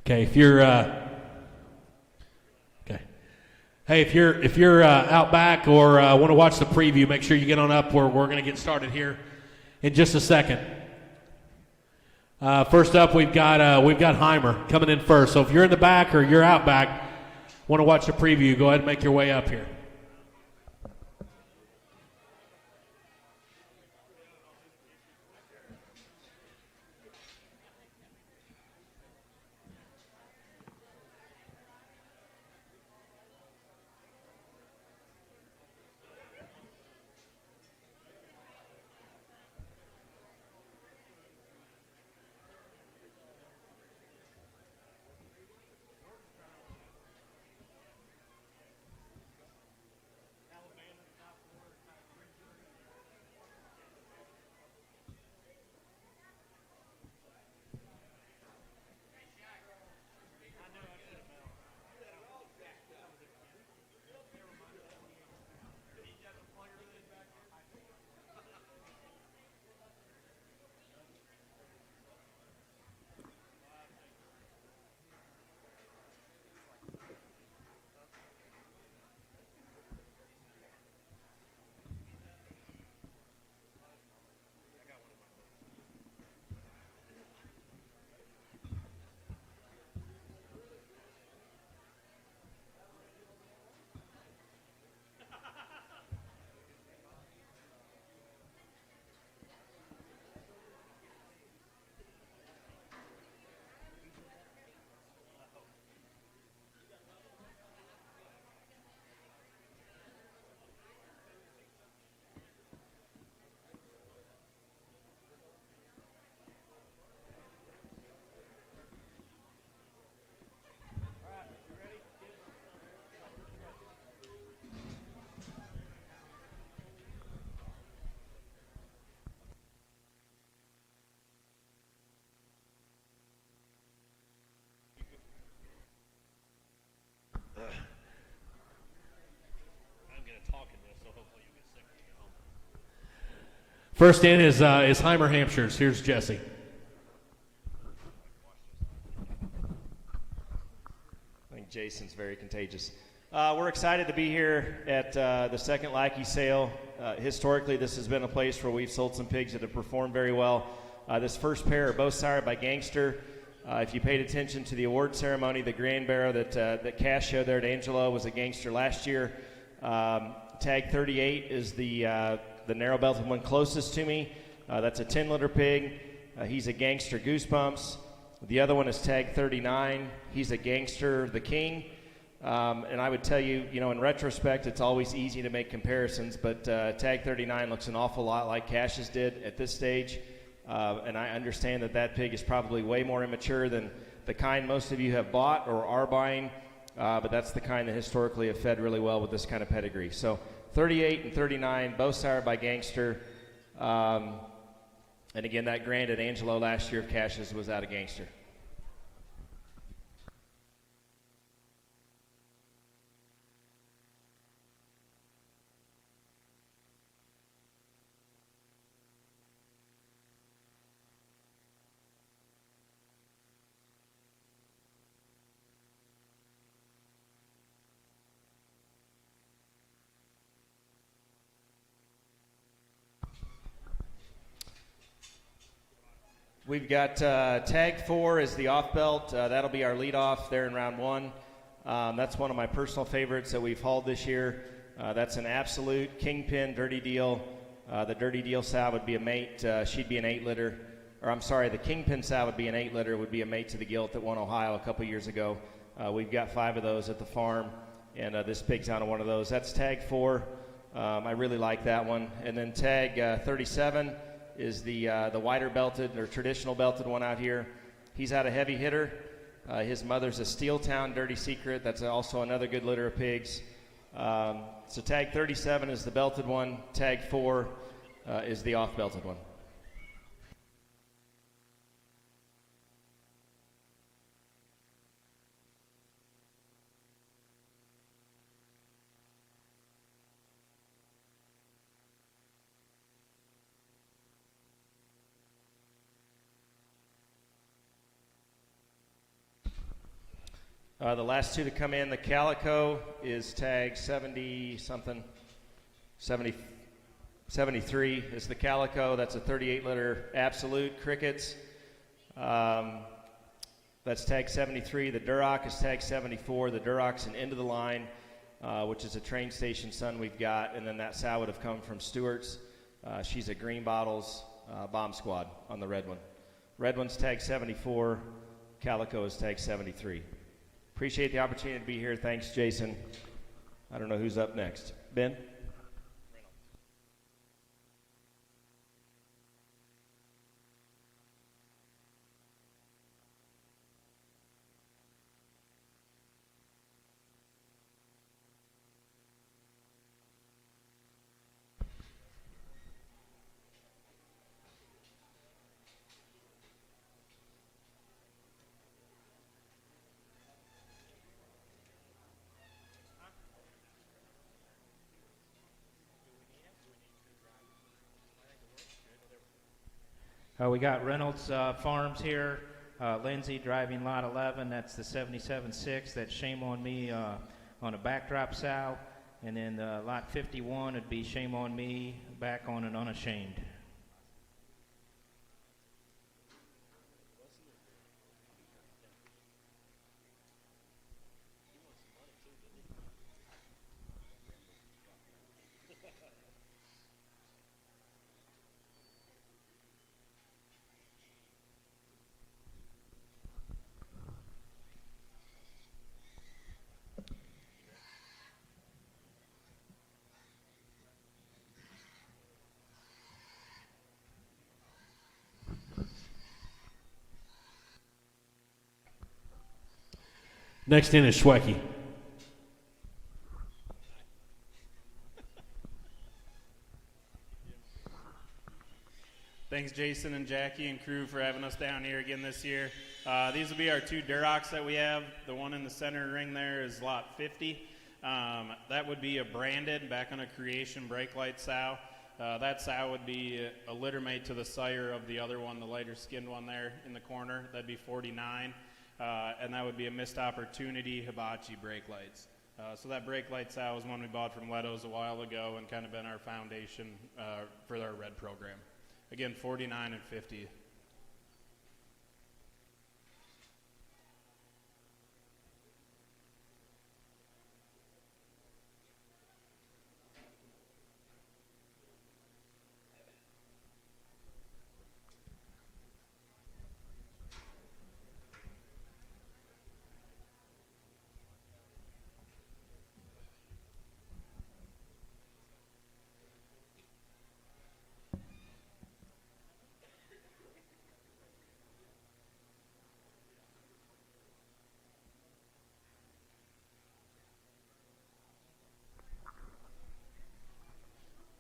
Okay, if you're okay. Hey, if you're out back or want to watch the preview, make sure you get on up. We're going to get started here in just a second. First up, we've got Heimer coming in first. So if you're in the back or you're out back, want to watch the preview, go ahead and make your way up here. First in is Heimer Hampshires. Here's Jesse. I think Jason's very contagious. We're excited to be here at the second Lackey sale. Historically, this has been a place where we've sold some pigs that have performed very well. This first pair are both sired by Gangster. If you paid attention to the award ceremony, the grand barrow that Cash showed there at Angelo was a Gangster last year. Tag 38 is the narrow-belted one closest to me. That's a 10-liter pig. He's a Gangster Goosebumps. The other one is tag 39. He's a Gangster The King. And I would tell you, in retrospect, it's always easy to make comparisons, but tag 39 looks an awful lot like Cash's did at this stage. And I understand that pig is probably way more immature than the kind most of you have bought or are buying, but that's the kind that historically have fed really well with this kind of pedigree. So 38 and 39, both sired by Gangster. And again, that grand at Angelo last year of Cash's was out of Gangster. We've got tag 4 is the off belt. That'll be our lead off there in round 1. That's one of my personal favorites that we've hauled this year. That's an absolute kingpin dirty deal. The dirty deal sow would be a mate. She'd be an 8-liter. Or I'm sorry, the kingpin sow would be an 8-liter, would be a mate to the gilt that won Ohio a couple years ago. We've got 5 of those at the farm, and this pig's out of one of those. That's tag 4. I really like that one. And then tag 37 is the wider belted or traditional belted one out here. He's out a heavy hitter. His mother's a Steeltown Dirty Secret. That's also another good litter of pigs. So tag 37 is the belted one. Tag 4 is the off belted one. The last two to come in, the Calico is tag 70-something, 73 is the Calico. That's a 38-liter Absolute Crickets. That's tag 73. The Duroc is tag 74. The Duroc's an end of the line, which is a train station son we've got. And then that sow would have come from Stewart's. She's a Green Bottles Bomb Squad on the red one. Red one's tag 74. Calico is tag 73. Appreciate the opportunity to be here. Thanks, Jason. I don't know who's up next. Ben? We got Reynolds Farms here. Lindsay driving lot 11. That's the 77.6. That's Shame on Me on a backdrop sow. And then lot 51 would be Shame on Me back on an Unashamed. Next in is Schwecky. Thanks, Jason and Jackie and crew, for having us down here again this year. These will be our two Durocs that we have. The one in the center ring there is lot 50. That would be a branded, back on a creation brake light sow. That sow would be a litter mate to the sire of the other one, the lighter skinned one there in the corner. That'd be 49. And that would be a missed opportunity hibachi brake lights. So that brake light sow is one we bought from Leto's a while ago and kind of been our foundation for our red program. Again, 49 and 50.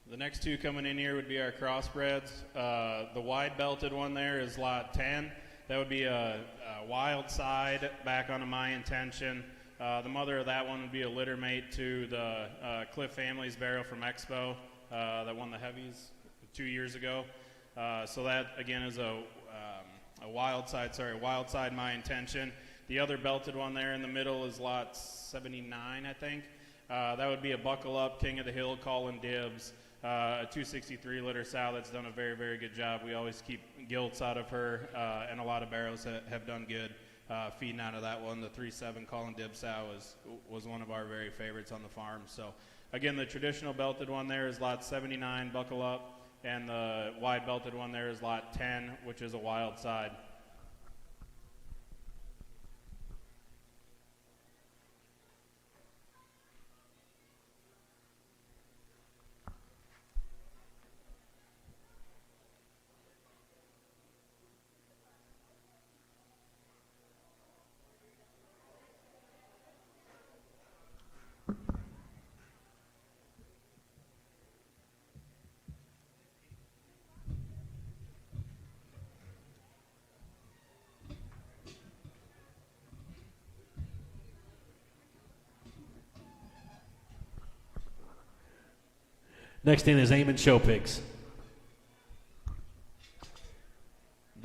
The next two coming in here would be our crossbreds. The wide belted one there is lot 10. That would be a wild side back on a My Intention. The mother of that one would be a litter mate to the Cliff Family's barrel from Expo that won the heavies 2 years ago. So that again is a wild side My Intention. The other belted one there in the middle is lot 79, I think. That would be a buckle up King of the Hill calling dibs. A 263 liter sow that's done a very, very good job. We always keep gilts out of her, and a lot of barrels that have done good feeding out of that one. The 3.7 Colin Dib sow was one of our very favorites on the farm. So again, the traditional belted one there is lot 79, buckle up, and the wide belted one there is lot 10, which is a wild side. Next in is Eamon Showpigs.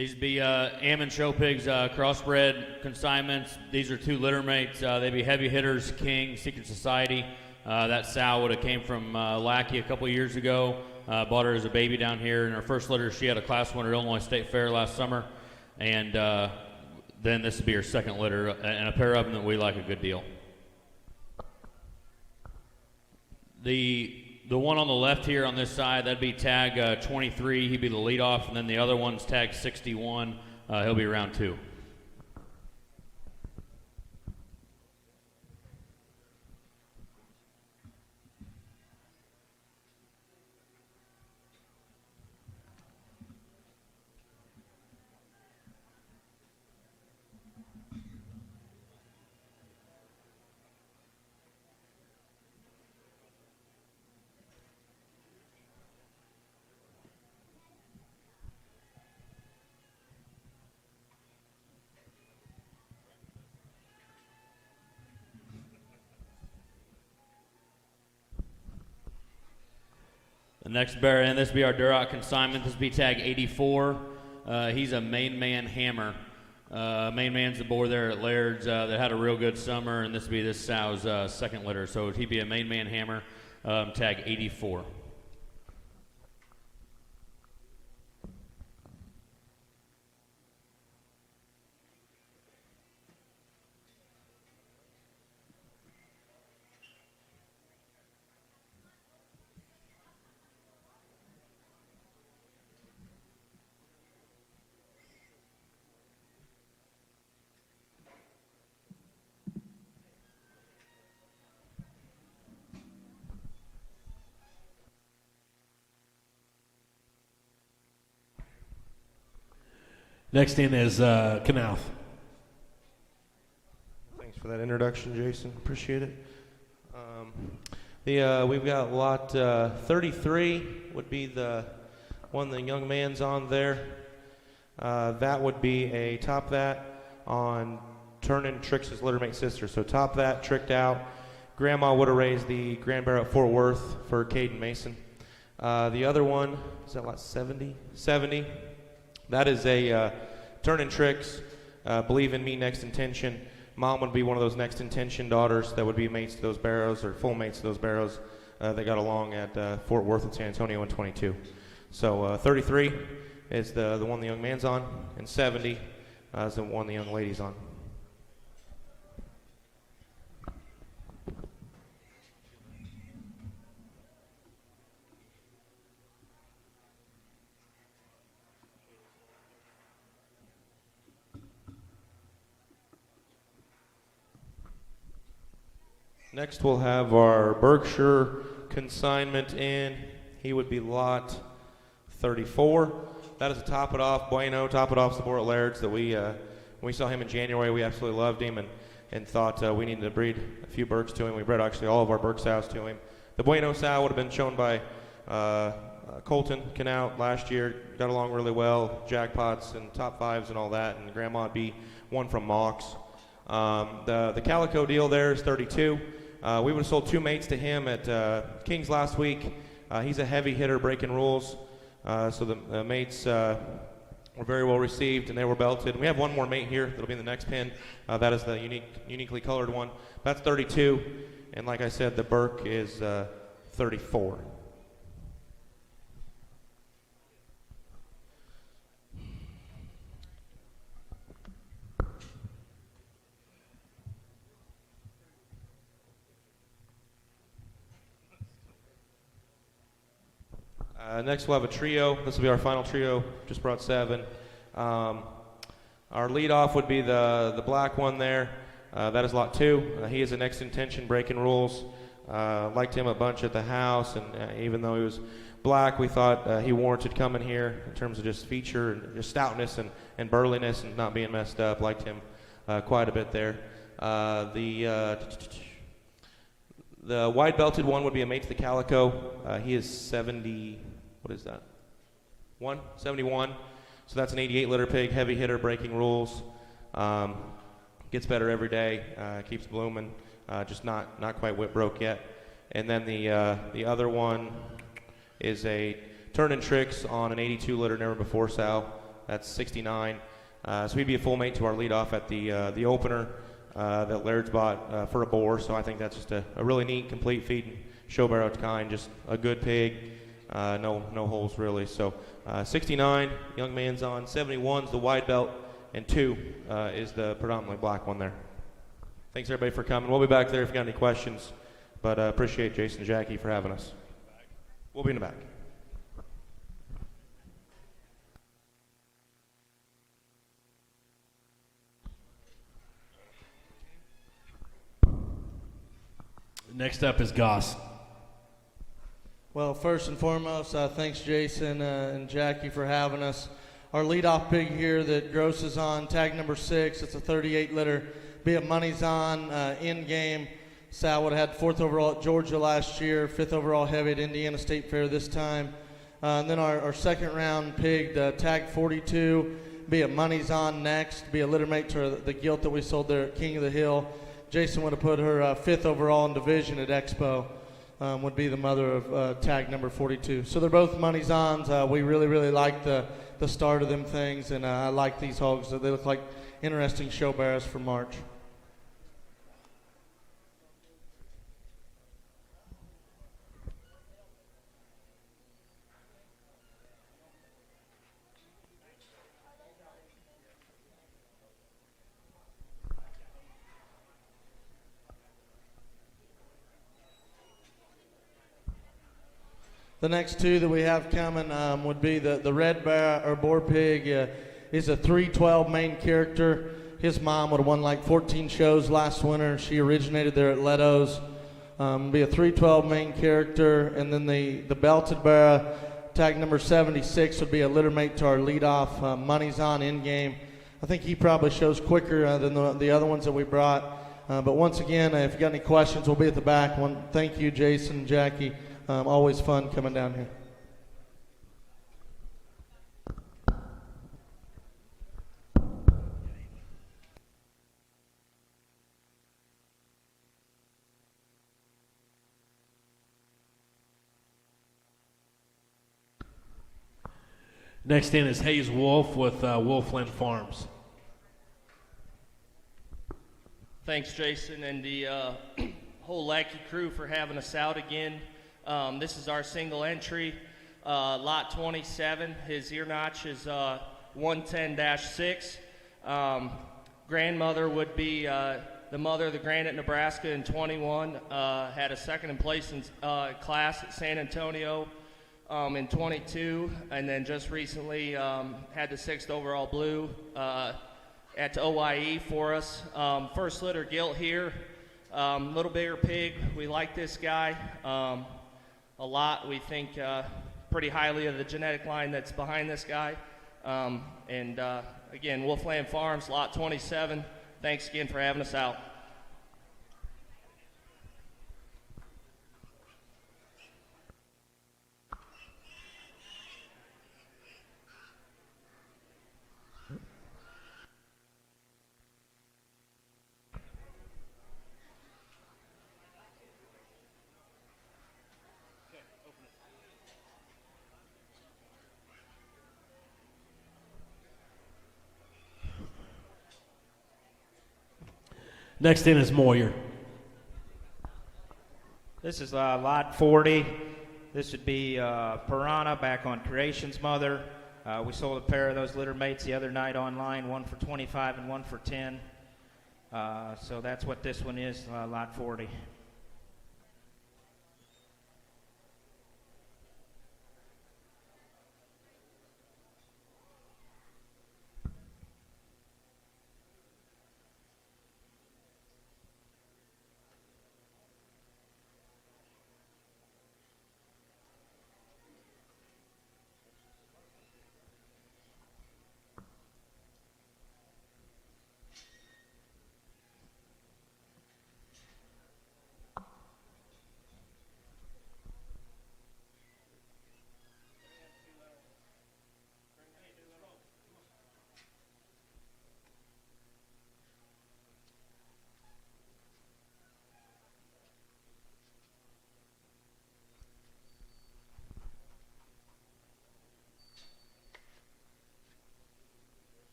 These would be Ammon show pigs, crossbred consignments. These are 2 litter mates. They'd be heavy hitters, King, Secret Society. That sow would have came from Lackey a couple years ago. Bought her as a baby down here. In her first litter, she had a Class 1 at Illinois State Fair last summer. And then this would be her second litter, and a pair of them that we like a good deal. The one on the left here on this side, that'd be tag 23. He'd be the leadoff, and then the other one's tag 61. He'll be round 2. The next bear, and this will be our Duroc consignment. This will be tag 84. He's a main man hammer. Main man's the boar there at Laird's that had a real good summer, and this will be this sow's second litter. So he'd be a main man hammer, tag 84. Next in is Knauf. Thanks for that introduction, Jason. Appreciate it. We've got lot 33 would be the one the young man's on there. That would be a top that on Turnin' Tricks' littermate sister. So top that, tricked out. Grandma would have raised the Grand Bear at Fort Worth for Caden Mason. The other one, is that lot 70? 70. That is a Turnin' Tricks, Believe in Me, Next Intention. Mom would be one of those Next Intention daughters that would be mates to those barrows, or full mates to those barrows. They got along at Fort Worth and San Antonio in 22. So 33 is the one the young man's on, and 70 is the one the young lady's on. Next we'll have our Berkshire consignment in. He would be lot 34. That is a top it off Bueno, top it off the boar at Laird's that when we saw him in January, we absolutely loved him and thought we needed to breed a few Berks to him. We bred actually all of our Berk sows to him. The Bueno sow would have been shown by Colton Knauf last year. Got along really well, jackpots and top fives and all that, and Grandma would be one from Mox. The Calico deal there is 32. We would have sold 2 mates to him at King's last week. He's a heavy hitter breaking rules, so the mates were very well received and they were belted. And we have one more mate here that'll be in the next pin. That is the uniquely colored one. That's 32, and like I said, the Berk is 34. Next we'll have a trio. This will be our final trio. Just brought 7. Our leadoff would be the black one there. That is lot 2. He is a Next Intention breaking rules. Liked him a bunch at the house, and even though he was black, we thought he warranted coming here in terms of just feature and just stoutness and burliness and not being messed up. Liked him quite a bit there. The wide belted one would be a mate to the Calico. He is 70. What is that? 71. So that's an 88 litter pig, heavy hitter, breaking rules. Gets better every day. Keeps blooming. Just not quite whip broke yet. And then the other one is a Turnin' Tricks on an 82 litter never before sow. That's 69. So he'd be a full mate to our leadoff at the opener that Laird's bought for a boar. So I think that's just a really neat, complete feed and show barrow kind. Just a good pig, no holes really. So 69, young man's on. 71's the wide belt, and 2 is the predominantly black one there. Thanks everybody for coming. We'll be back there if you got any questions. But appreciate Jason and Jackie for having us. We'll be in the back. Next up is Goss. Well, first and foremost, thanks Jason and Jackie for having us. Our leadoff pig here that Gross is on, tag number 6. It's a 38 litter. Be a money's on in game. Sal would have had 4th overall at Georgia last year, 5th overall heavy at Indiana State Fair this time. And then our second round pig, tag 42, be a money's on next, be a litter mate to the gilt that we sold there at King of the Hill. Jason would have put her 5th overall in division at Expo, would be the mother of tag number 42. So they're both money's ons. We really like the start of them things, and I like these hogs. They look like interesting show barrows for March. The next 2 that we have coming would be the red bear or boar pig is a 312 main character. His mom would have won like 14 shows last winter. She originated there at Leto's. Be a 312 main character, and then the belted bear, tag number 76, would be a litter mate to our leadoff. Money's on in game. I think he probably shows quicker than the other ones that we brought. But once again, if you got any questions, we'll be at the back. Thank you, Jason and Jackie. Always fun coming down here. Next in is Hayes Wolf with Wolfland Farms. Thanks, Jason, and the whole Lackey crew for having us out again. This is our single entry, lot 27. His ear notch is 110-6. Grandmother would be the mother of the Granite, Nebraska in 21. Had a second in place in class at San Antonio in 22, and then just recently had the 6th overall blue at OIE for us. First litter gilt here. Little bigger pig. We like this guy a lot. We think pretty highly of the genetic line that's behind this guy. Again, Wolfland Farms, lot 27. Thanks again for having us out. Next in is Moyer. This is lot 40. This would be Piranha back on Creation's mother. We sold a pair of those litter mates the other night online, one for 25 and one for 10. So that's what this one is, lot 40.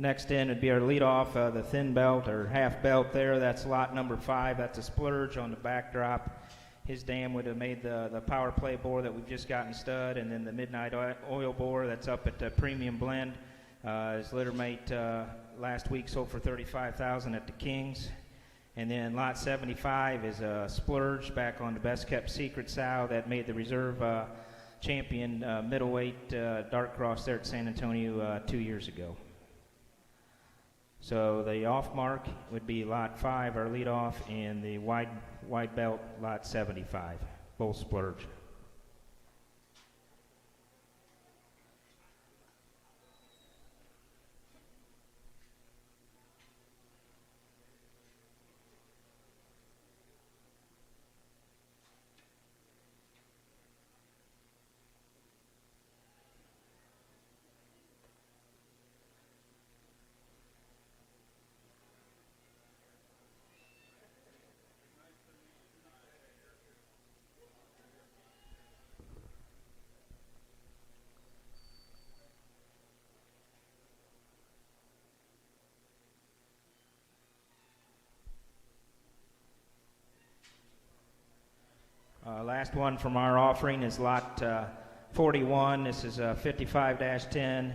Next in would be our leadoff, the thin belt or half belt there. That's lot number 5. That's a splurge on the backdrop. His dam would have made the power play bore that we've just gotten stud, and then the midnight oil bore that's up at the premium blend. His litter mate last week sold for $35,000 at the Kings. And then lot 75 is a splurge back on the best kept secret sow that made the reserve champion middleweight dark cross there at San Antonio 2 years ago. So the off mark would be lot 5, our lead off, and the wide belt lot 75, both splurge. Last one from our offering is lot 41. This is 55-10.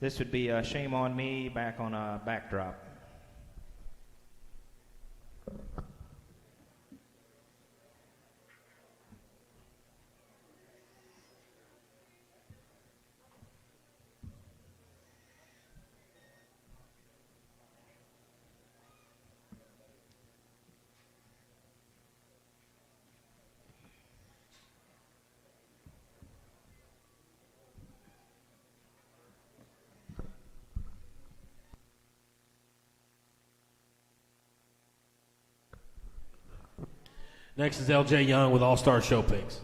This would be Shame on Me back on a backdrop. Next is LJ Young with All-Star Show Pigs.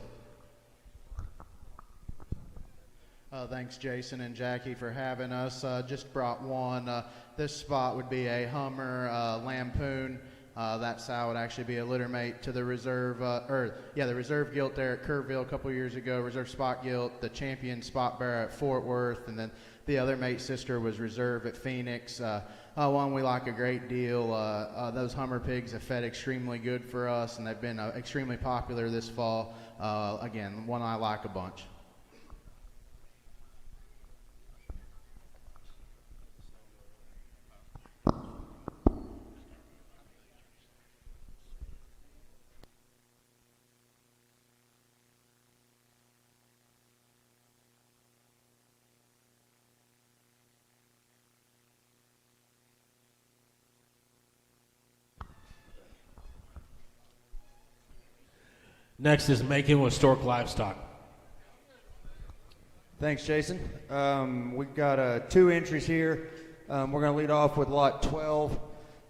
Thanks, Jason and Jackie, for having us. Just brought one. This spot would be a Hummer Lampoon. That sow would actually be a litter mate to the reserve, the reserve gilt there at Kerrville a couple years ago, reserve spot gilt, the champion spot bearer at Fort Worth, and then the other mate sister was reserve at Phoenix. One we like a great deal. Those Hummer pigs have fed extremely good for us, and they've been extremely popular this fall. Again, one I like a bunch. Next is Macon with Stork Livestock. Thanks, Jason. We've got 2 entries here. We're going to lead off with lot 12.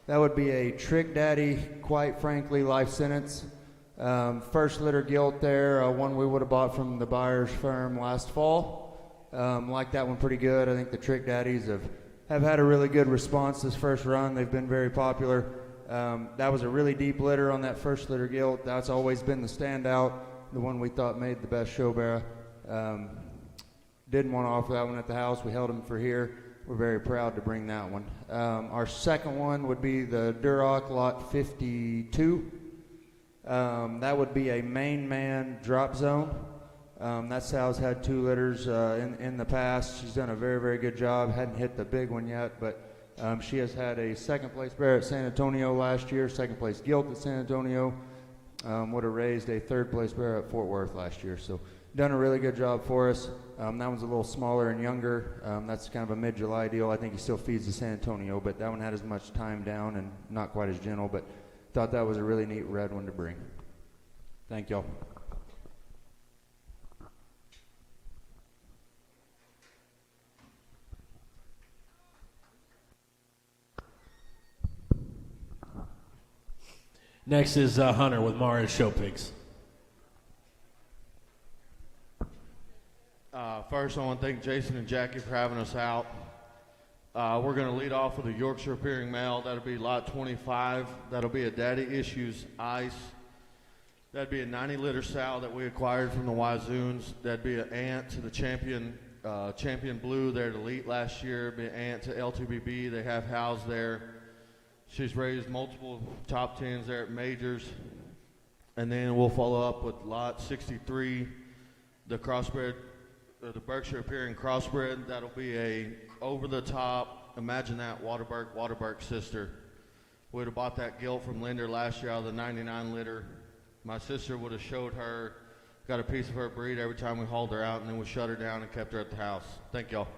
That would be a Trick Daddy, quite frankly, life sentence. First litter gilt there, one we would have bought from the buyer's firm last fall. Like that one pretty good. I think the Trick Daddies have had a really good response this first run. They've been very popular. That was a really deep litter on that first litter gilt. That's always been the standout, the one we thought made the best show bearer. Didn't want to offer that one at the house. We held them for here. We're very proud to bring that one. Our second one would be the Duroc lot 52. That would be a main man drop zone. That sow's had 2 litters in the past. She's done a very, very good job. Hadn't hit the big one yet, but she has had a second place bear at San Antonio last year, second place gilt at San Antonio. Would have raised a third place bear at Fort Worth last year. So done a really good job for us. That one's a little smaller and younger. That's kind of a mid-July deal. I think he still feeds the San Antonio, but that one had as much time down and not quite as gentle, but thought that was a really neat red one to bring. Thank y'all. Next is Hunter with Mara's Show Pigs. First, I want to thank Jason and Jackie for having us out. We're going to lead off with a Yorkshire appearing male. That'll be lot 25. That'll be a Daddy Issues Ice. That'd be a 90-liter sow that we acquired from the Wizoons. That'd be an aunt to the champion Champion Blue. They're at Elite last year. Been aunt to L2BB. They have housed there. She's raised multiple top 10s there at majors. And then we'll follow up with lot 63, the crossbred, the Berkshire appearing crossbred. That'll be a over-the-top, imagine that, Waterberg sister. We'd have bought that gilt from Linder last year out of the 99 litter. My sister would have showed her, got a piece of her breed every time we hauled her out, and then we shut her down and kept her at the house. Thank y'all.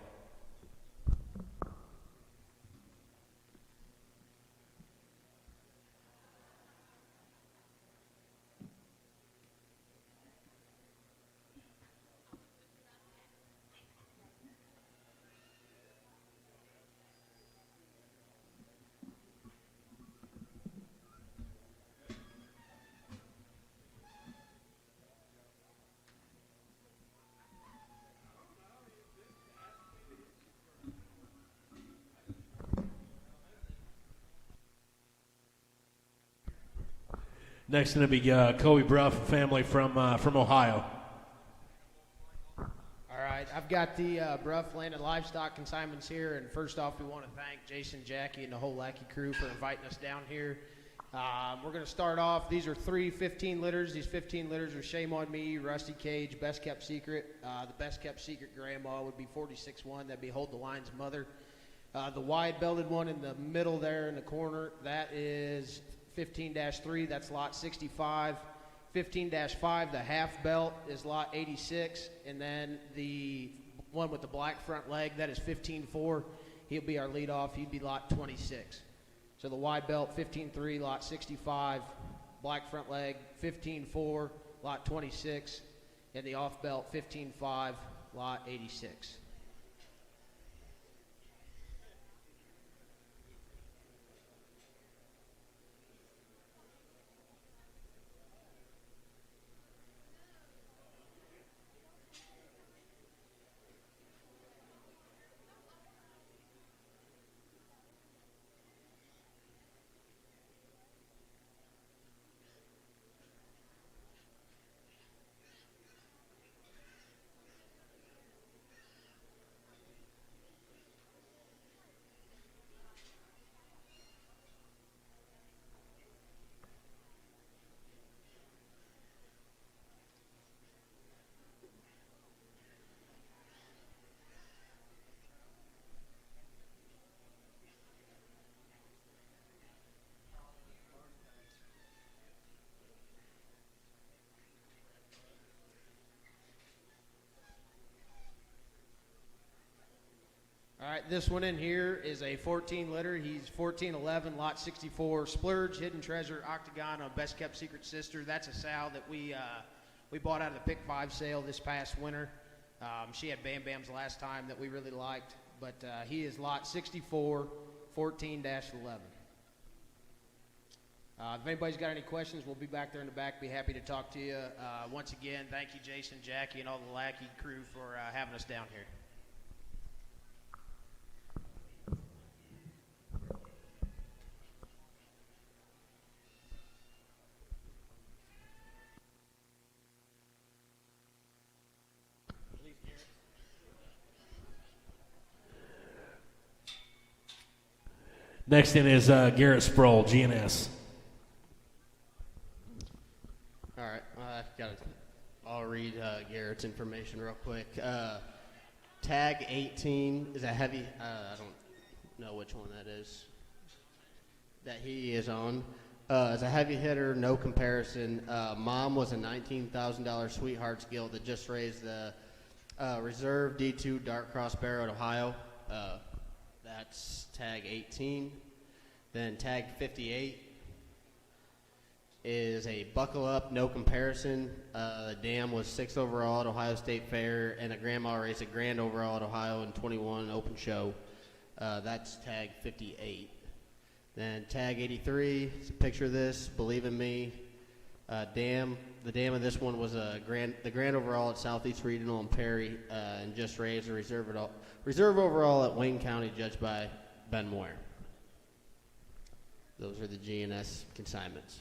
Next going to be Kobe Bruff family from Ohio. All right, I've got the Bruff Land and Livestock consignments here, and first off, we want to thank Jason, Jackie, and the whole Lackey crew for inviting us down here. We're going to start off. These are 3 15 litters. These 15 litters are Shame on Me, Rusty Cage, Best Kept Secret. The Best Kept Secret grandma would be 46-1. That'd be Hold the Line's mother. The wide belted one in the middle there in the corner, that is 15-3, that's lot 65. 15-5, the half belt, is lot 86. And then the one with the black front leg, that is 15-4. He'll be our lead off. He'd be lot 26. So the wide belt, 15-3, lot 65. Black front leg, 15-4, lot 26. And the off belt, 15-5, lot 86. All right, this one in here is a 14 litter. He's 1411, lot 64. Splurge, Hidden Treasure, Octagon, on Best Kept Secret Sister. That's a sow that we bought out of the Pick 5 sale this past winter. She had Bam Bams last time that we really liked, but he is lot 64, 14-11. If anybody's got any questions, we'll be back there in the back. Be happy to talk to you. Once again, thank you, Jason, Jackie, and all the Lackey crew for having us down here. Next in is Garrett Sproul, GNS. All right, I'll read Garrett's information real quick. Tag 18 is a heavy, I don't know which one that is, that he is on. As a heavy hitter, no comparison. Mom was a $19,000 Sweethearts Gilt that just raised the Reserve D2 Dark Cross Barrow at Ohio. That's tag 18. Then tag 58 is a Buckle Up, no comparison. The dam was 6th overall at Ohio State Fair, and a grandma raced a grand overall at Ohio in 21 open show. That's tag 58. Then tag 83 is a picture of this, Believe in Me. Dam. The dam of this one was the grand overall at Southeast Regional in Perry, and just raised a reserve overall at Wayne County, judged by Ben Moyer. Those are the GNS consignments.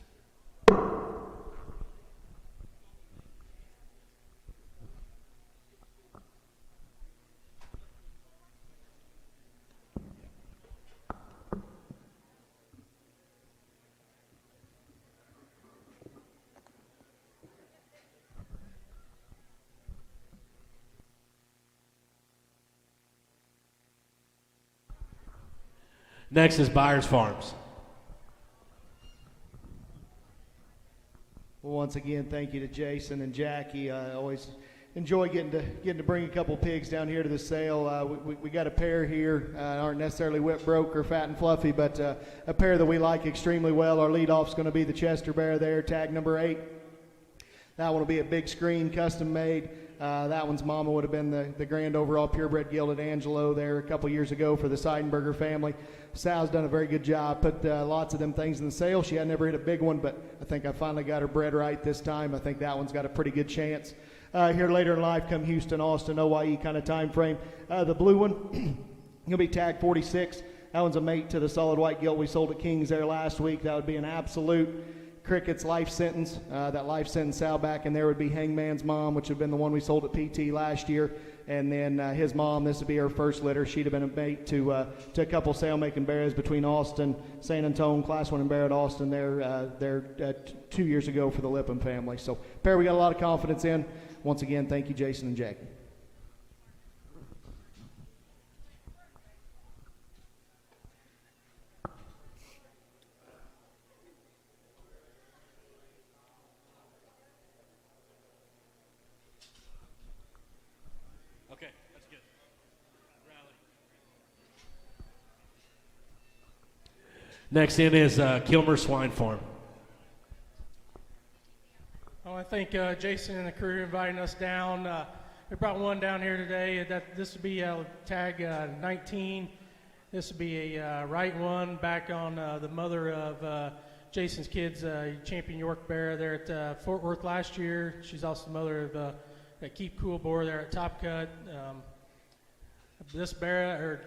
Next is Byers Farms. Well, once again, thank you to Jason and Jackie. I always enjoy getting to bring a couple pigs down here to the sale. We got a pair here, aren't necessarily whip broke or fat and fluffy, but a pair that we like extremely well. Our leadoff's going to be the Chester Bear there, tag number 8. That one will be a big screen, custom made. That one's mama would have been the grand overall purebred gilded Angelo there a couple years ago for the Seidenberger family. Sal's done a very good job, put lots of them things in the sale. She had never hit a big one, but I think I finally got her bred right this time. I think that one's got a pretty good chance. Here later in life come Houston, Austin, OYE kind of time frame. The blue one, he'll be tag 46. That one's a mate to the solid white gilt we sold at Kings there last week. That would be an absolute Cricket's life sentence. That life sentence sow back in there would be Hangman's mom, which would have been the one we sold at PT last year. And then his mom, this would be her first litter. She'd have been a mate to a couple sale-making bears between Austin, San Antonio, Class 1 and Bear at Austin there 2 years ago for the Lippin family. So pair we got a lot of confidence in. Once again, thank you, Jason and Jackie. Okay, that's good. Rally. Next in is Kilmer Swine Farm. I want to thank Jason and the crew inviting us down. We brought one down here today. This would be tag 19. This would be a right one back on the mother of Jason's kids, Champion York Bear there at Fort Worth last year. She's also the mother of that Keep Cool boar there at Top Cut. This bear or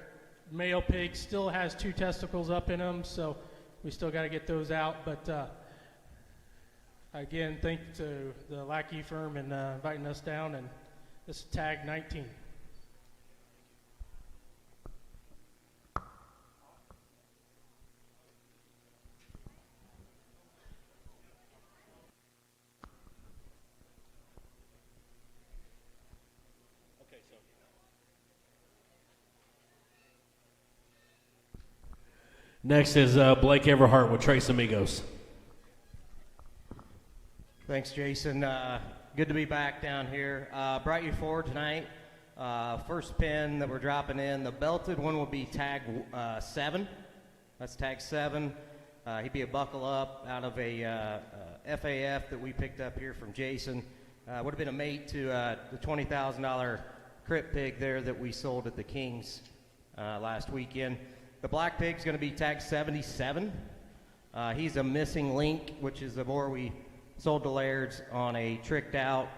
male pig still has 2 testicles up in him, so we still got to get those out. But again, thank you to the Lackey firm and inviting us down, and this is tag 19. Next is Blake Everhart with Trace Amigos. Thanks, Jason. Good to be back down here. Brought you forward tonight. First pin that we're dropping in, the belted one will be tag 7. That's tag 7. He'd be a buckle up out of a FAF that we picked up here from Jason. Would have been a mate to the $20,000 crip pig there that we sold at the Kings last weekend. The black pig's going to be tag 77. He's a missing link, which is the boar we sold to Laird's on a tricked out,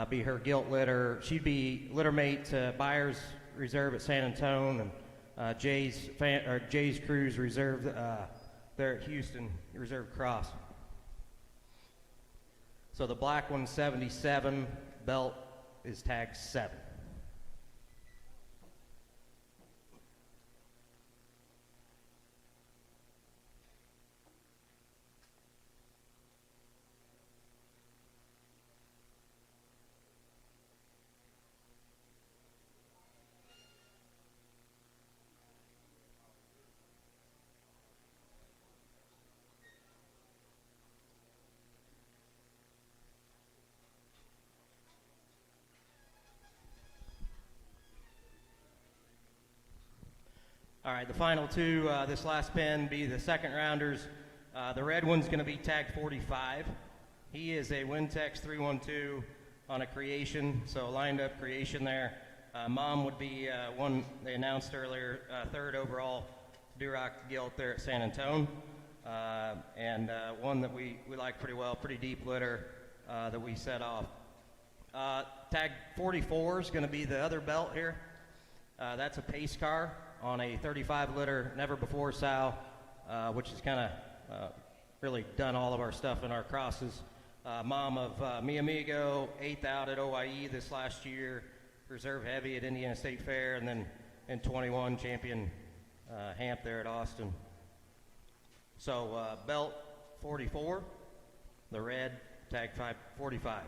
be her gilt litter. She'd be litter mate to Byers Reserve at San Antonio and Jay's Cruise Reserve there at Houston Reserve Cross. So the black one's 77, belt is tag 7. All right, the final 2, this last pin be the second rounders. The red one's going to be tag 45. He is a Wintex 312 on a creation, so lined up creation there. Mom would be one they announced earlier, 3rd overall Duroc gilt there at San Antonio, and one that we like pretty well, pretty deep litter that we set off. Tag 44 is going to be the other belt here. That's a pace car on a 35 liter never before sow, which has kind of really done all of our stuff in our crosses. Mom of Mi Amigo, 8th out at OYE this last year, reserve heavy at Indiana State Fair, and then in 21 champion Hamp there at Austin. So belt 44, the red tag 45.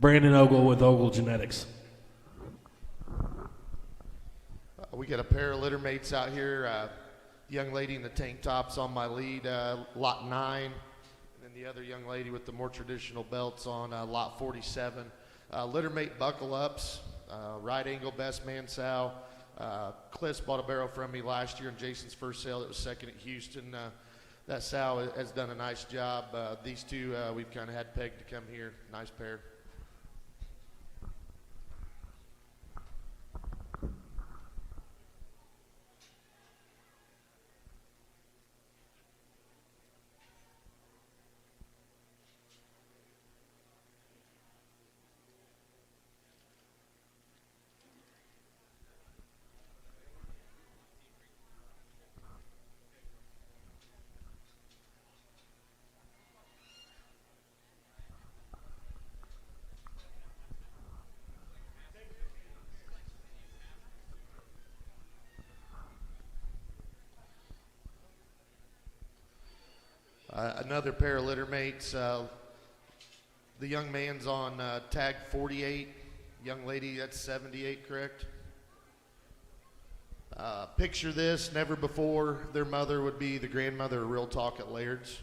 Brandon Ogle with Ogle Genetics. We got a pair of litter mates out here. Young lady in the tank tops on my lead, lot 9. And then the other young lady with the more traditional belts on lot 47. Litter mate buckle ups, right angle best man sow. Cliff's bought a barrel from me last year in Jason's first sale. It was second at Houston. That sow has done a nice job. These two we've kind of had pegged to come here. Nice pair. Another pair of litter mates. The young man's on tag 48. Young lady, that's 78, correct? Picture this, never before their mother would be the grandmother of Real Talk at Laird's.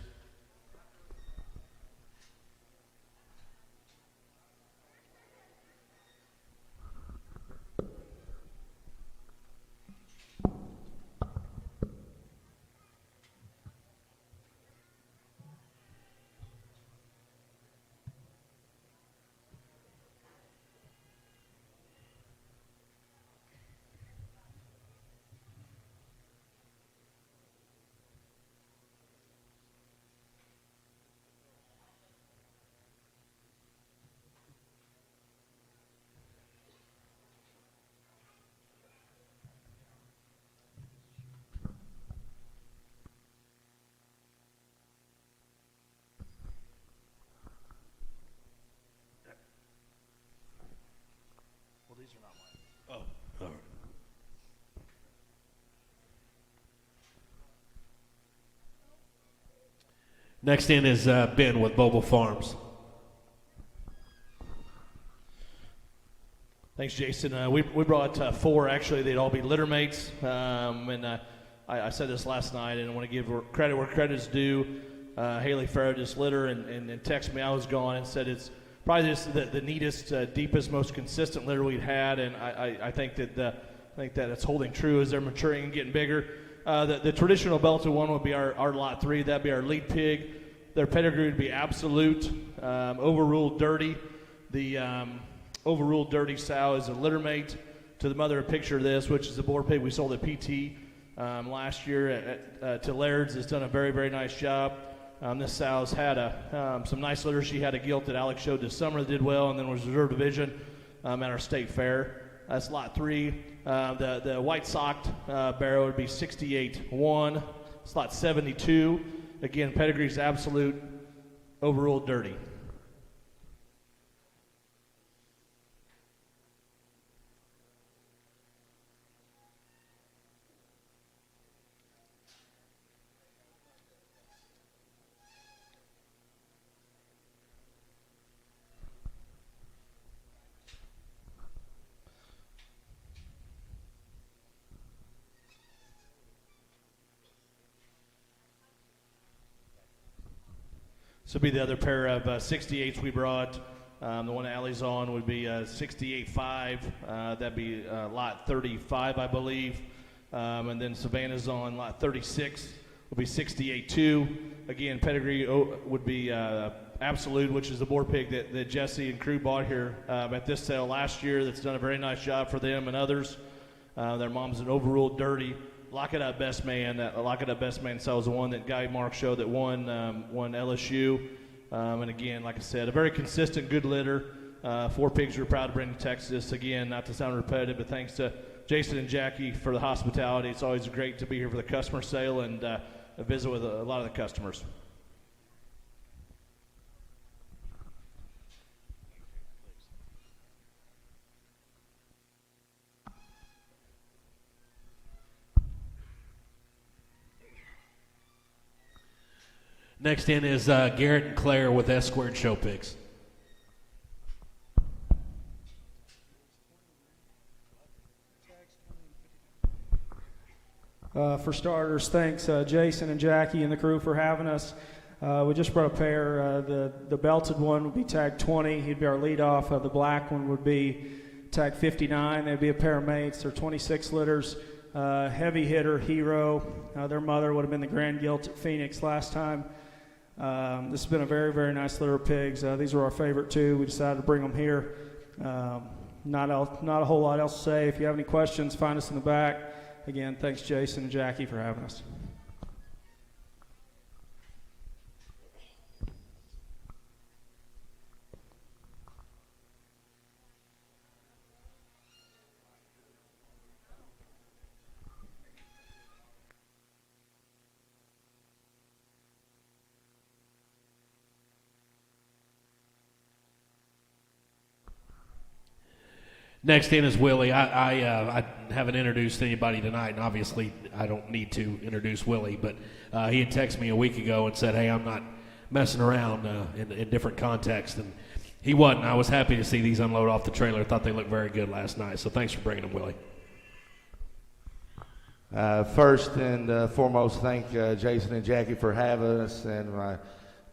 These are not mine. Oh, all right. Next in is Ben with Boble Farms. Thanks, Jason. We brought 4, actually. They'd all be litter mates. I said this last night, and I want to give credit where credit is due. Haley Farrow just litter and texted me. I was gone and said it's probably just the neatest, deepest, most consistent litter we've had, and I think that it's holding true as they're maturing and getting bigger. The traditional belted one would be our lot 3. That'd be our lead pig. Their pedigree would be absolute, overruled dirty. The overruled dirty sow is a litter mate to the mother. A picture of this, which is the boar pig we sold at PT last year to Laird's. Has done a very, very nice job. This sow's had some nice litter. She had a gilt that Alex showed this summer that did well, and then was reserve division at our state fair. That's lot 3. The white socked barrow would be 68-1. It's lot 72. Again, pedigree's absolute, overruled dirty. This would be the other pair of 68s we brought. The one Allie's on would be 68.5. That'd be lot 35, I believe. And then Savannah's on lot 36 would be 68.2. Again, pedigree would be absolute, which is the boar pig that Jesse and crew bought here at this sale last year. That's done a very nice job for them and others. Their mom's an overruled dirty. Lock It Up Best Man. Lock It Up Best Man sells the one that Guy Mark showed that won LSU. And again, like I said, a very consistent, good litter. 4 pigs we're proud to bring to Texas. Again, not to sound repetitive, but thanks to Jason and Jackie for the hospitality. It's always great to be here for the customer sale and visit with a lot of the customers. Next in is Garrett and Claire with S Squared Show Pigs. For starters, thanks Jason and Jackie and the crew for having us. We just brought a pair. The belted one would be tag 20. He'd be our leadoff. The black one would be tag 59. They'd be a pair of mates. They're 26 litters. Heavy hitter, hero. Their mother would have been the Grand Gilt at Phoenix last time. This has been a very, very nice litter of pigs. These are our favorite too. We decided to bring them here. Not a whole lot else to say. If you have any questions, find us in the back. Again, thanks Jason and Jackie for having us. Next in is Willie. I haven't introduced anybody tonight, and obviously I don't need to introduce Willie, but he had texted me a week ago and said, hey, I'm not messing around in different contexts, and he wasn't. I was happy to see these unload off the trailer. I thought they looked very good last night, so thanks for bringing them, Willie. First and foremost, thank Jason and Jackie for having us, and I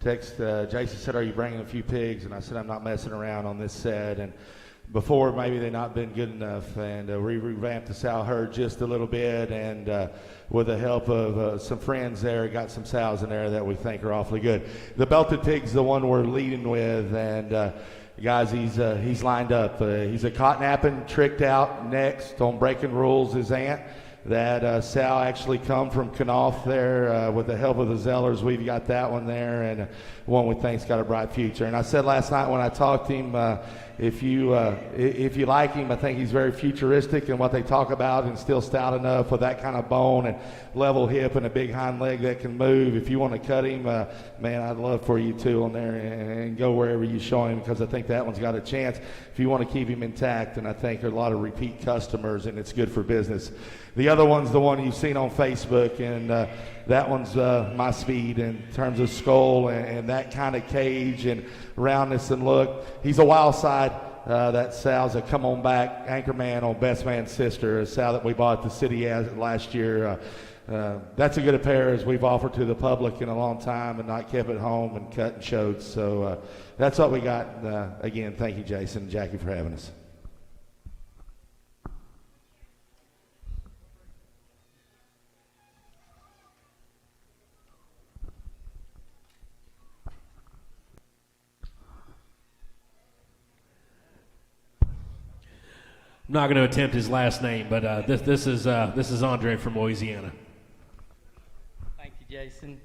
text Jason said, are you bringing a few pigs? And I said, I'm not messing around on this set, and before maybe they not been good enough, and we revamped the sow herd just a little bit, and with the help of some friends there, got some sows in there that we think are awfully good. The belted pig's the one we're leading with, and guys, he's lined up. He's a cotton-apping, tricked out next on breaking rules, his aunt. That sow actually come from Knopf there with the help of the Zellers. We've got that one there, and one we think's got a bright future. And I said last night when I talked to him, if you like him, I think he's very futuristic in what they talk about, and still stout enough with that kind of bone and level hip and a big hind leg that can move. If you want to cut him, man, I'd love for you to on there and go wherever you show him, because I think that one's got a chance if you want to keep him intact. And I think there are a lot of repeat customers, and it's good for business. The other one's the one you've seen on Facebook, and that one's my speed in terms of skull and that kind of cage and roundness and look. He's a wild side. That sow's a come on back anchorman on Best Man's Sister, a sow that we bought at the city last year. That's a good a pair as we've offered to the public in a long time and not kept at home and cut and showed. So that's what we got. Again, thank you, Jason and Jackie, for having us. I'm not going to attempt his last name, but this is Andre from Louisiana. Thank you, Jason.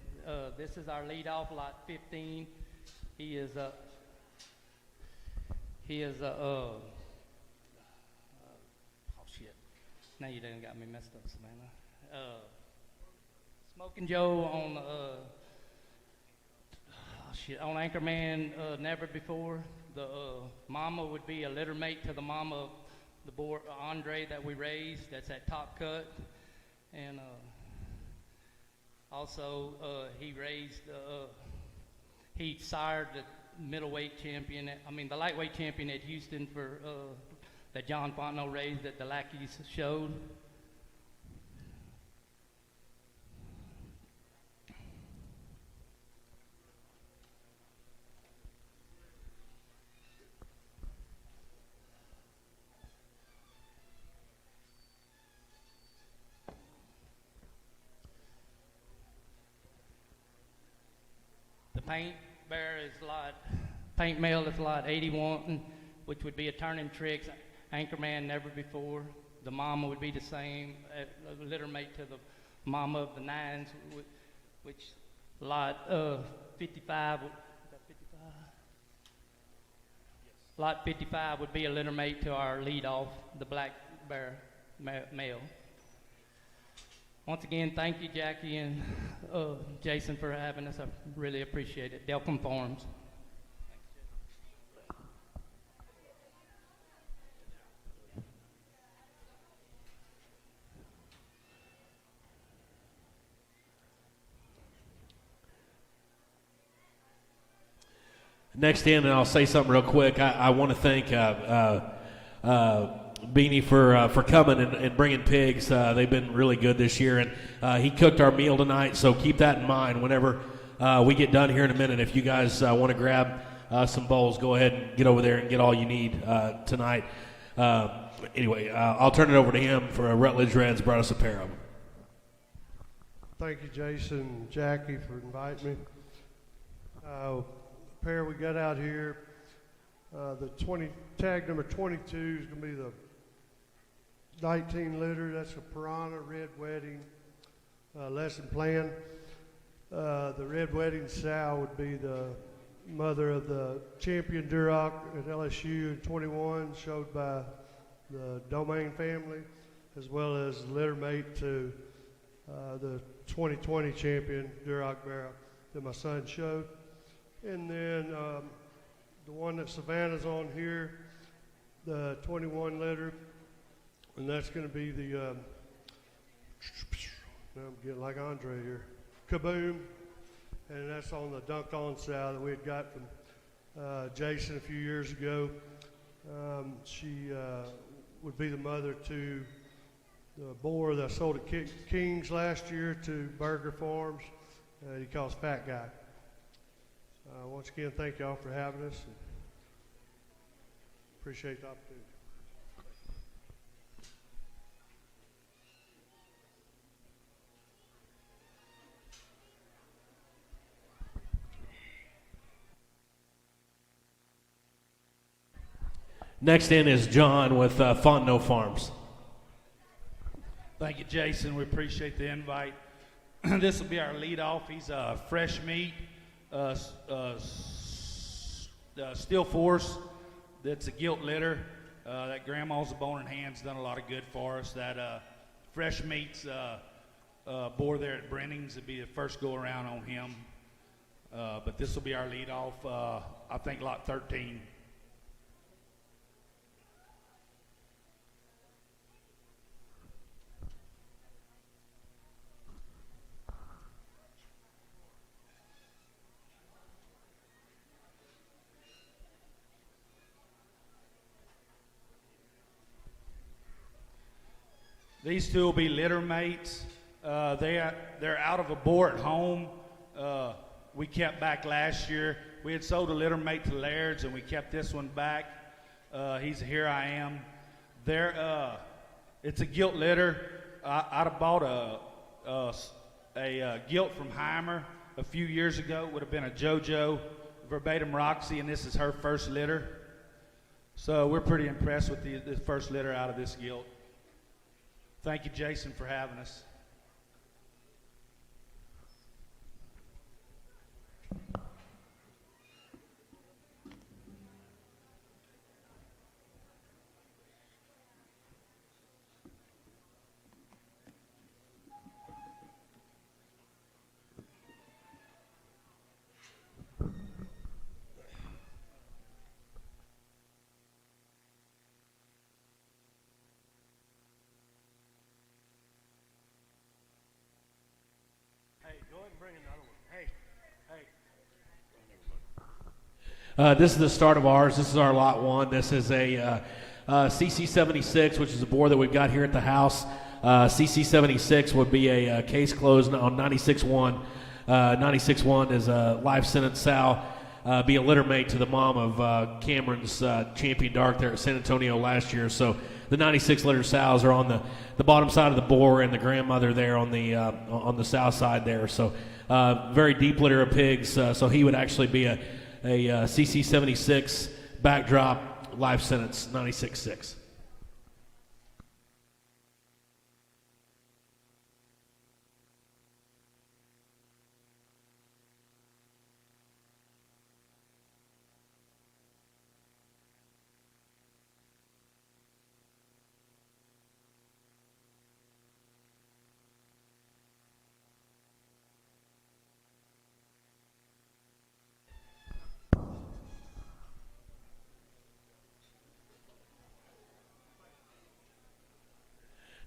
This is our leadoff, lot 15. He is a oh shit. Now you done got me messed up, Savannah. Smoking Joe on on Anchorman, Never Before. The mama would be a litter mate to the mama of the boar Andre that we raised. That's that top cut, and also he raised he sired the middleweight champion. The lightweight champion at Houston for that John Fontenot raised that the Lackeys showed. Paint male is lot 81, which would be a turning tricks. Anchorman Never Before. The mama would be the same, litter mate to the mama of the nines, which lot 55. Lot 55 would be a litter mate to our lead off, the black bear male. Once again, thank you, Jackie and Jason, for having us. I really appreciate it. Delcom Farms. Next in, and I'll say something real quick. I want to thank Beanie for coming and bringing pigs. They've been really good this year, and he cooked our meal tonight. So keep that in mind whenever we get done here in a minute. If you guys want to grab some bowls, go ahead and get over there and get all you need tonight. Anyway, I'll turn it over to him for Rutledge Reds. Brought us a pair of them. Thank you, Jason and Jackie, for inviting me. The pair we got out here, tag number 22 is going to be the 19 litter. That's a Piranha Red Wedding lesson plan. The Red Wedding sow would be the mother of the champion Duroc at LSU in 21, showed by the Domain family, as well as litter mate to the 2020 champion Duroc Barrow that my son showed. And then the one that Savannah's on here, the 21 litter, and that's going to be the, now I'm getting like Andre here, Kaboom, and that's on the dunked on sow that we had got from Jason a few years ago. She would be the mother to the boar that I sold at King's last year to Burger Farms. He calls Fat Guy. Once again, thank y'all for having us. And appreciate the opportunity. Next in is John with Fontenot Farms. Thank you, Jason. We appreciate the invite. This will be our leadoff. He's fresh meat, Steel Force. That's a gilt litter. That Grandma's Bone and Hand's done a lot of good for us. That fresh meat's boar there at Brenning's. It'll be the first go around on him. But this will be our leadoff. I think lot 13. These two will be litter mates. They're out of a boar at home. We kept back last year. We had sold a litter mate to Laird's, and we kept this one back. He's Here I Am. It's a gilt litter. I'd have bought a gilt from Heimer a few years ago. It would have been a JoJo Verbatim Roxy, and this is her first litter. So we're pretty impressed with the first litter out of this gilt. Thank you, Jason, for having us. This is the start of ours. This is our lot 1. This is a CC76, which is a boar that we've got here at the house. CC76 would be a case closed on 96-1. 96-1 is a life sentence sow. Be a litter mate to the mom of Cameron's champion dark there at San Antonio last year. So the 96 litter sows are on the bottom side of the boar, and the grandmother there on the south side there. So very deep litter of pigs. So he would actually be a CC76 backdrop life sentence 96.6.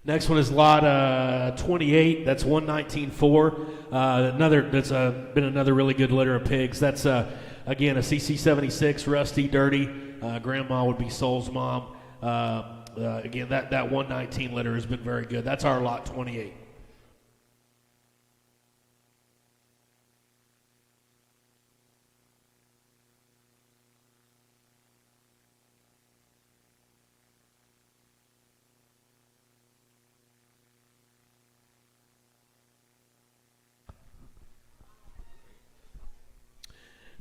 Next one is lot 28. That's 119.4. That's been another really good litter of pigs. That's again a CC76, rusty, dirty. Grandma would be Soul's mom. again, that 119 litter has been very good. That's our lot 28.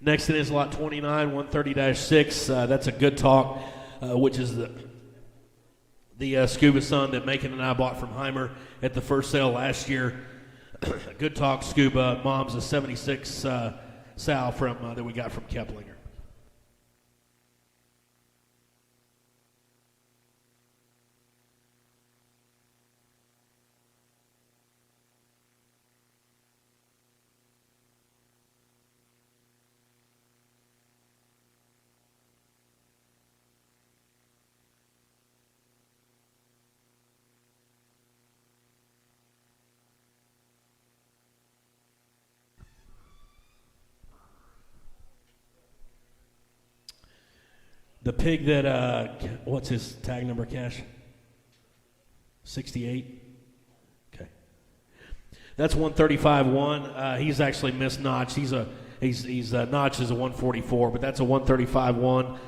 Next in is lot 29, 130-6. That's a Good Talk, which is the scuba sun that Macon and I bought from Heimer at the first sale last year. Good Talk Scuba. Mom's a 76 sow from that we got from Keplinger. The pig that, what's his tag number, Cash? 68? Okay. That's 135-1. He's actually missed Notch. He's Notch is a 144, but that's a 135-1.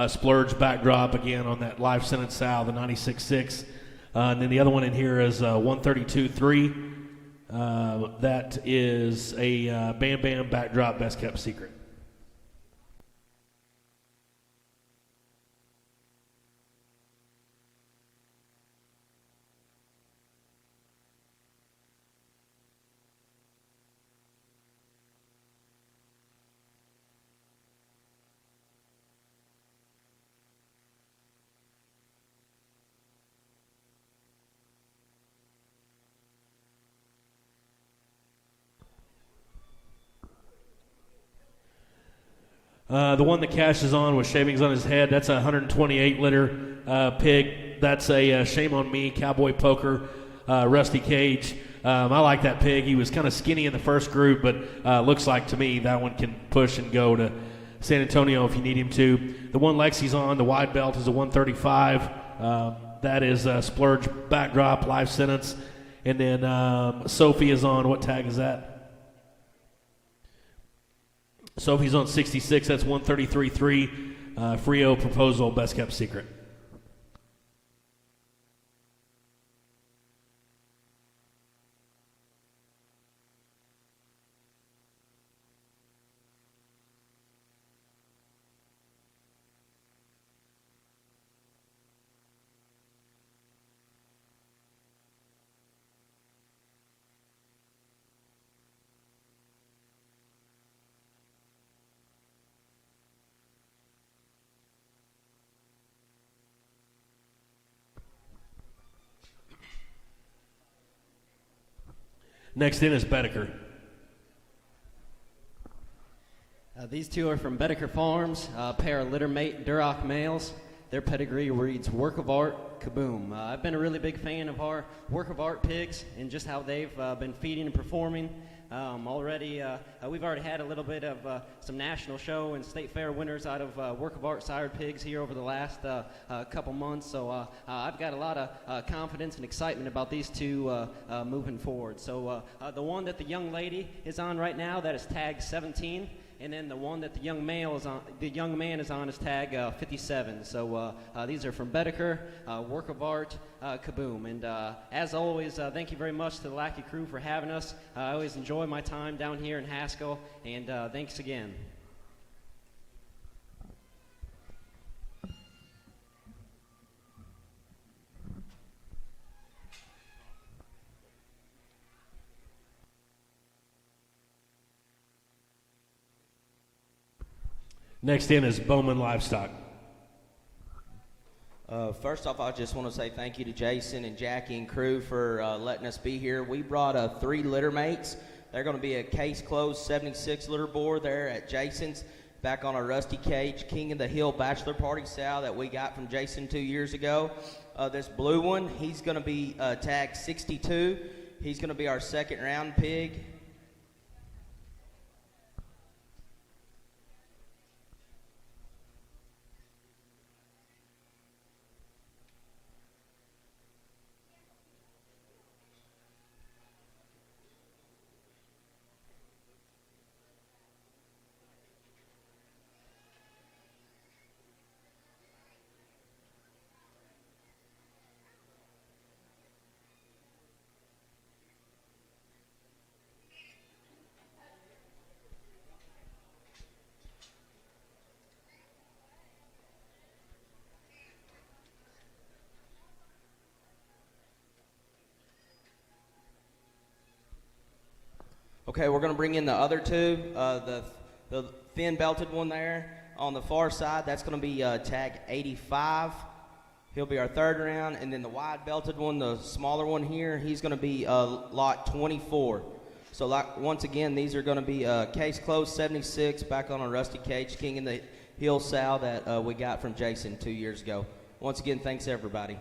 Splurge backdrop again on that live sentence sow, the 96.6. And then the other one in here is 132-3. That is a Bam Bam backdrop best kept secret. The one that Cash is on with shavings on his head, that's a 128 liter pig. That's a Shame on Me Cowboy Poker Rusty Cage. I like that pig. He was kind of skinny in the first group, but looks like to me that one can push and go to San Antonio if you need him to. The one Lexi's on, the wide belt, is a 135. That is a Splurge backdrop, live sentence. And then Sophie is on, what tag is that? Sophie's on 66, that's 133.3. Frio Proposal, best kept secret. Next in is Bedecker. These two are from Bedecker Farms, a pair of littermate Duroc males. Their pedigree reads Work of Art, Kaboom. I've been a really big fan of our Work of Art pigs and just how they've been feeding and performing. We've already had a little bit of some national show and state fair winners out of Work of Art sired pigs here over the last couple months. So I've got a lot of confidence and excitement about these two moving forward. So the one that the young lady is on right now, that is tag 17. And then the one that the young man is on is tag 57. So these are from Bedecker, Work of Art, Kaboom. And as always, thank you very much to the Lackey crew for having us. I always enjoy my time down here in Haskell, and thanks again. Next in is Bowman Livestock. First off, I just want to say thank you to Jason and Jackie and crew for letting us be here. We brought 3 litter mates. They're going to be a case closed 76 litter board there at Jason's, back on our Rusty Cage King of the Hill Bachelor Party sow that we got from Jason 2 years ago. This blue one, he's going to be tagged 62. He's going to be our second round pig. Okay, we're going to bring in the other two. The thin belted one there on the far side, that's going to be tag 85. He'll be our third round. And then the wide belted one, the smaller one here, he's going to be lot 24. So once again, these are going to be case closed 76 back on a rusty cage, King in the Hill sow that we got from Jason 2 years ago. Once again, thanks everybody.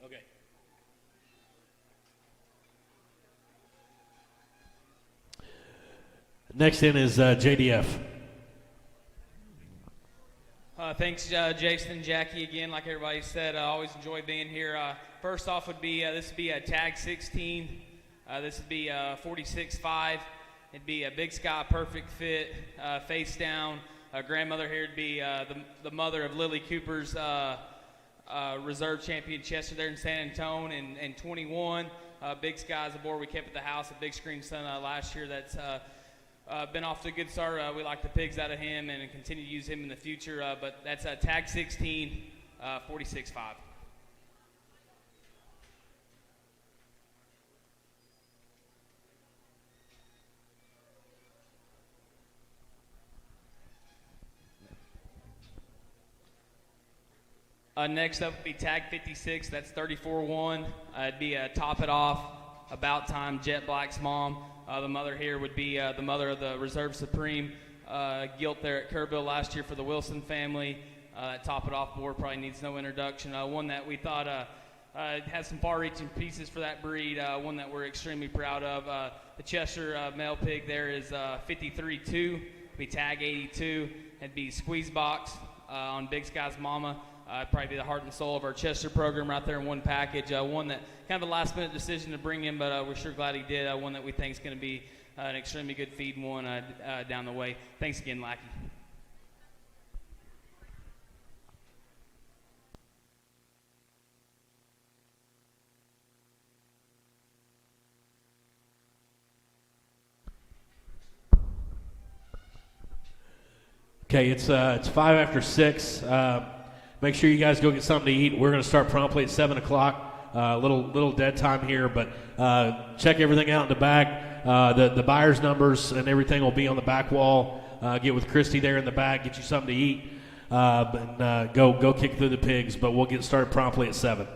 Okay. Next in is JDF. Thanks, Jason and Jackie, again. Like everybody said, I always enjoy being here. First off would be, this would be a tag 16. This would be 46.5. It'd be a Big Sky perfect fit, face down. Grandmother here would be the mother of Lily Cooper's reserve champion Chester there in San Antonio in 21. Big Sky is a board we kept at the house, a big screen son last year that's been off to a good start. We like the pigs out of him and continue to use him in the future. But that's tag 16, 46.5. Next up would be tag 56. That's 34-1. It'd be Top It Off, About Time, Jet Black's mom. The mother here would be the mother of the Reserve Supreme gilt there at Kerrville last year for the Wilson family. Top It Off board probably needs no introduction. One that we thought has some far-reaching pieces for that breed. One that we're extremely proud of. The Chester male pig there is 53-2. Be tag 82. It'd be Squeeze Box on Big Sky's mama. Probably be the heart and soul of our Chester program right there in one package. One that kind of a last-minute decision to bring in, but we're sure glad he did. One that we think is going to be an extremely good feed one down the way. Thanks again, Lackey. Okay, it's 5 after 6. Make sure you guys go get something to eat. We're going to start promptly at 7 o'clock. Little dead time here, but check everything out in the back. The buyer's numbers and everything will be on the back wall. Get with Christy there in the back. Get you something to eat. Go kick through the pigs. But we'll get started promptly at 7.